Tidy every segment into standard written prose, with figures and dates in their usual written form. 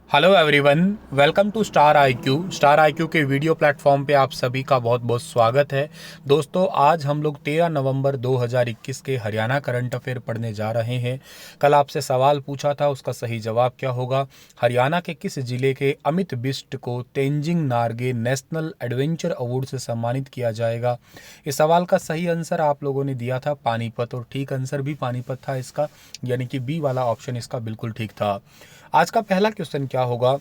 Hello everyone, welcome to Star IQ के video platform पे आप सभी का बहुत बहुत स्वागत है। दोस्तों, आज हम लोग 13 नवंबर 2021 के हरियाणा करंट अफेयर पढ़ने जा रहे हैं। कल आपसे सवाल पूछा था, उसका सही जवाब क्या होगा। हरियाणा के किस जिले के अमित बिष्ट को Tenzing Norgay national adventure award से सम्मानित किया जाएगा। इस सवाल का सही आंसर आप लोगों ने दिया था पानीपत, और ठीक आंसर भी पानीपत था इसका, यानी कि बी वाला ऑप्शन इसका बिल्कुल ठीक था। आज का पहला क्वेश्चन क्या होगा।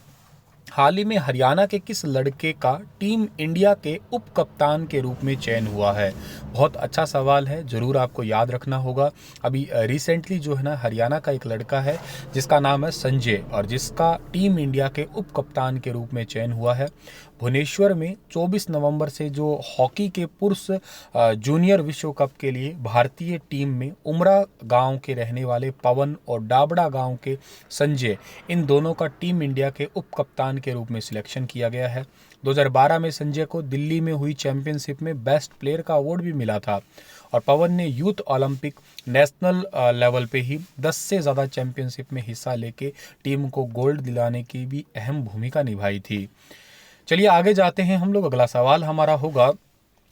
हाल ही में हरियाणा के किस लड़के का टीम इंडिया के उप कप्तान के रूप में चयन हुआ है। बहुत अच्छा सवाल है, ज़रूर आपको याद रखना होगा। अभी रिसेंटली जो है ना, हरियाणा का एक लड़का है जिसका नाम है संजय, और जिसका टीम इंडिया के उप कप्तान के रूप में चयन हुआ है। भुवनेश्वर में 24 नवंबर से जो हॉकी के पुरुष जूनियर विश्व कप के लिए भारतीय टीम में उमरा गांव के रहने वाले पवन और डाबड़ा गांव के संजय, इन दोनों का टीम इंडिया के उप कप्तान के रूप में सिलेक्शन किया गया है। 2012 में संजय को दिल्ली में हुई चैंपियनशिप में बेस्ट प्लेयर का अवार्ड भी मिला था, और पवन ने यूथ ओलंपिक नेशनल लेवल पे ही 10 से ज़्यादा चैंपियनशिप में हिस्सा लेके टीम को गोल्ड दिलाने की भी अहम भूमिका निभाई थी। चलिए आगे जाते हैं हम लोग। अगला सवाल हमारा होगा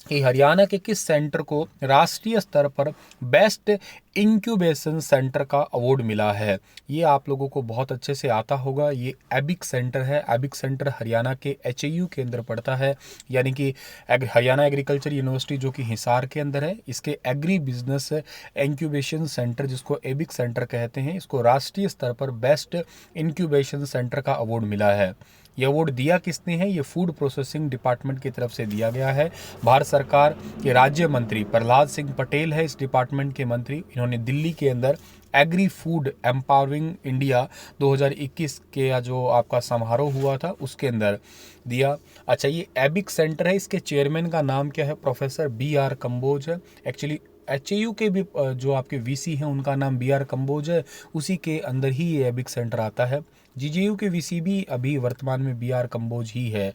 कि हरियाणा के किस सेंटर को राष्ट्रीय स्तर पर बेस्ट इंक्यूबेशन सेंटर का अवार्ड मिला है। ये आप लोगों को बहुत अच्छे से आता होगा। ये एबिक सेंटर है। एबिक सेंटर हरियाणा के एचएयू के अंदर पड़ता है, यानी कि हरियाणा एग्रीकल्चर यूनिवर्सिटी जो कि हिसार के अंदर है। इसके एग्री बिजनेस इंक्यूबेशन सेंटर, जिसको एबिक सेंटर कहते हैं, इसको राष्ट्रीय स्तर पर बेस्ट इंक्यूबेशन सेंटर का अवार्ड मिला है। ये अवार्ड दिया किसने है? ये फूड प्रोसेसिंग डिपार्टमेंट की तरफ से दिया गया है। भारत सरकार के राज्य मंत्री प्रहलाद सिंह पटेल है इस डिपार्टमेंट के मंत्री। इन्होंने दिल्ली के अंदर एग्री फूड एम्पावरिंग इंडिया 2021 के जो आपका समारोह हुआ था उसके अंदर दिया। अच्छा, ये एबिक सेंटर है, इसके चेयरमैन का नाम क्या है? प्रोफेसर BR कंबोज है। एक्चुअली एचएयू के भी जो आपके वीसी हैं उनका नाम BR कंबोज है, उसी के अंदर ही ये एबिक सेंटर आता है। जीजेयू के वीसी भी अभी वर्तमान में BR कंबोज ही है।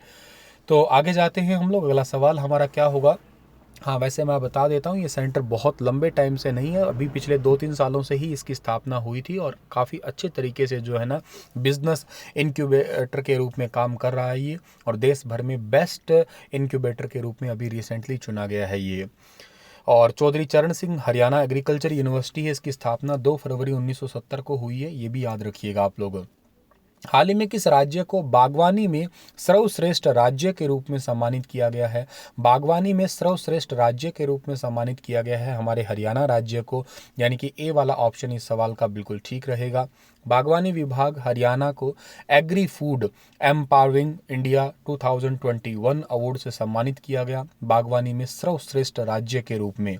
तो आगे जाते हैं हम लोग। अगला सवाल हमारा क्या होगा। हाँ, वैसे मैं बता देता हूँ, ये सेंटर बहुत लंबे टाइम से नहीं है, अभी पिछले 2-3 सालों से ही इसकी स्थापना हुई थी, और काफ़ी अच्छे तरीके से जो है ना बिजनेस इनक्यूबेटर के रूप में काम कर रहा है ये, और देश भर में बेस्ट इनक्यूबेटर के रूप में अभी रिसेंटली चुना गया है ये। और चौधरी चरण सिंह हरियाणा एग्रीकल्चर यूनिवर्सिटी है, इसकी स्थापना 2 फरवरी 1970 को हुई है, ये भी याद रखिएगा आप लोग। हाल ही में किस राज्य को बागवानी में सर्वश्रेष्ठ राज्य के रूप में सम्मानित किया गया है? बागवानी में सर्वश्रेष्ठ राज्य के रूप में सम्मानित किया गया है हमारे हरियाणा राज्य को, यानी कि ए वाला ऑप्शन इस सवाल का बिल्कुल ठीक रहेगा। बागवानी विभाग हरियाणा को agri food empowering India 2021 award से सम्मानित किया गया, बागवानी में सर्वश्रेष्ठ राज्य के रूप में।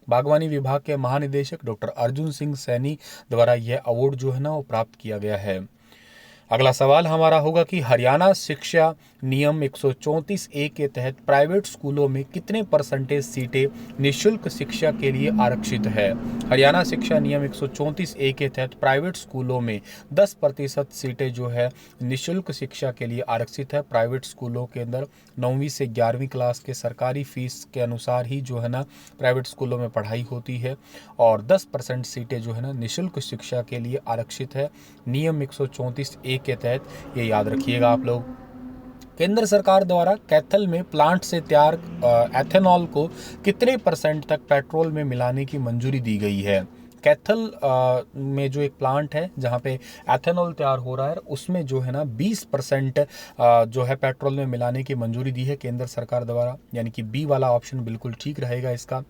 बागवानी विभाग के महानिदेशक डॉक्टर अर्जुन सिंह सैनी द्वारा यह अवार्ड जो है ना वो प्राप्त किया गया है। अगला सवाल हमारा होगा कि हरियाणा शिक्षा नियम 134A के तहत प्राइवेट स्कूलों में कितने परसेंटेज सीटें निःशुल्क शिक्षा के लिए आरक्षित है। हरियाणा शिक्षा नियम 134A के तहत प्राइवेट स्कूलों में 10% सीटें जो है निःशुल्क शिक्षा के लिए आरक्षित है। प्राइवेट स्कूलों के अंदर 9वीं से 11वीं क्लास के सरकारी फीस के अनुसार ही जो है ना प्राइवेट स्कूलों में पढ़ाई होती है, और 10% सीटें जो है ना निःशुल्क शिक्षा के लिए आरक्षित है नियम 134A के तहत। ये याद रखिएगा आप लोग। केंद्र सरकार द्वारा कैथल में प्लांट से तैयार एथेनॉल को कितने परसेंट तक पेट्रोल में मिलाने की मंजूरी दी गई है? कैथल में जो एक प्लांट है जहाँ पे एथेनॉल तैयार हो रहा है, उसमें जो है ना 20% जो है पेट्रोल में मिलाने की मंजूरी दी है केंद्र सरकार द्वारा, यानी कि बी वाला ऑप्शन बिल्कुल ठीक रहेगा इसका।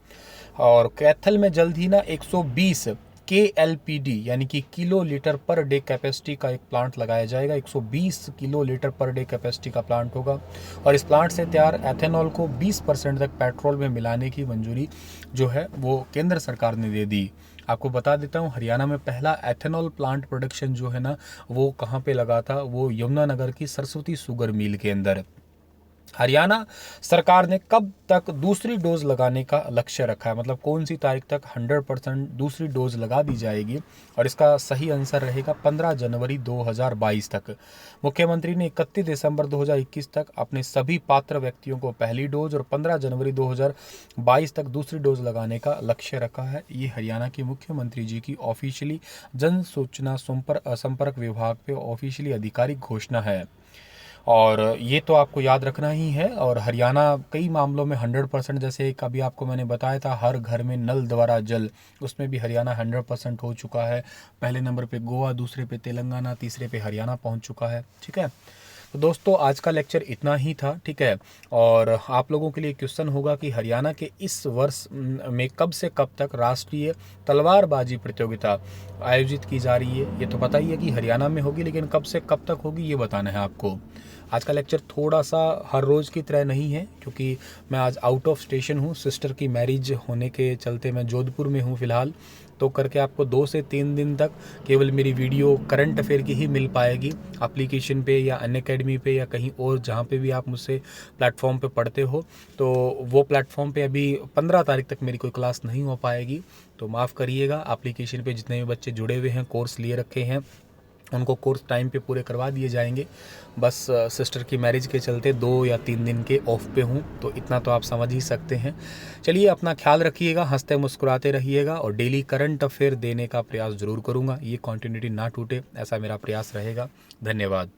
और कैथल में जल्द ही ना 120 KLPD यानी कि kilo litre per day capacity का एक प्लांट लगाया जाएगा। 120 kilo litre per day capacity का प्लांट होगा, और इस प्लांट से तैयार एथेनॉल को 20% तक पेट्रोल में मिलाने की मंजूरी जो है वो केंद्र सरकार ने दे दी। आपको बता देता हूँ, हरियाणा में पहला एथेनॉल प्लांट प्रोडक्शन जो है ना वो कहाँ पे लगा था? वो यमुनानगर की सरस्वती शुगर मिल के अंदर। हरियाणा सरकार ने कब तक दूसरी डोज लगाने का लक्ष्य रखा है, मतलब कौन सी तारीख तक 100% दूसरी डोज लगा दी जाएगी, और इसका सही आंसर रहेगा 15 जनवरी 2022 तक। मुख्यमंत्री ने 31 दिसंबर 2021 तक अपने सभी पात्र व्यक्तियों को पहली डोज और 15 जनवरी 2022 तक दूसरी डोज लगाने का लक्ष्य रखा है। ये हरियाणा के मुख्यमंत्री जी की ऑफिशियली जन सूचना संपर्क विभाग पे ऑफिशियली आधिकारिक घोषणा है। और ये तो आपको याद रखना ही है। और हरियाणा कई मामलों में 100%, जैसे एक अभी आपको मैंने बताया था हर घर में नल द्वारा जल, उसमें भी हरियाणा 100% हो चुका है। पहले नंबर पे गोवा, दूसरे पे तेलंगाना, तीसरे पे हरियाणा पहुंच चुका है। ठीक है, तो दोस्तों आज का लेक्चर इतना ही था। ठीक है, और आप लोगों के लिए क्वेश्चन होगा कि हरियाणा के इस वर्ष में कब से कब तक राष्ट्रीय तलवारबाजी प्रतियोगिता आयोजित की जा रही है। ये तो पता ही है कि हरियाणा में होगी, लेकिन कब से कब तक होगी ये बताना है आपको। आज का लेक्चर थोड़ा सा हर रोज़ की तरह नहीं है, क्योंकि मैं आज आउट ऑफ स्टेशन हूँ। सिस्टर की मैरिज होने के चलते मैं जोधपुर में हूँ फ़िलहाल। तो करके आपको 2 से 3 दिन तक केवल मेरी वीडियो करंट अफेयर की ही मिल पाएगी एप्लीकेशन पे या अनअकैडमी पे या कहीं और जहाँ पे भी आप मुझसे प्लेटफॉर्म पे पढ़ते हो। तो वो प्लेटफॉर्म पे अभी 15 तारीख तक मेरी कोई क्लास नहीं हो पाएगी, तो माफ़ करिएगा। एप्लीकेशन पे जितने भी बच्चे जुड़े हुए हैं, कोर्स लिए रखे हैं, उनको कोर्स टाइम पे पूरे करवा दिए जाएंगे। बस सिस्टर की मैरिज के चलते 2 या 3 दिन के ऑफ पे हूँ, तो इतना तो आप समझ ही सकते हैं। चलिए, अपना ख्याल रखिएगा, हंसते मुस्कुराते रहिएगा, और डेली करंट अफेयर देने का प्रयास ज़रूर करूँगा। ये कॉन्टिन्यूटी ना टूटे, ऐसा मेरा प्रयास रहेगा। धन्यवाद।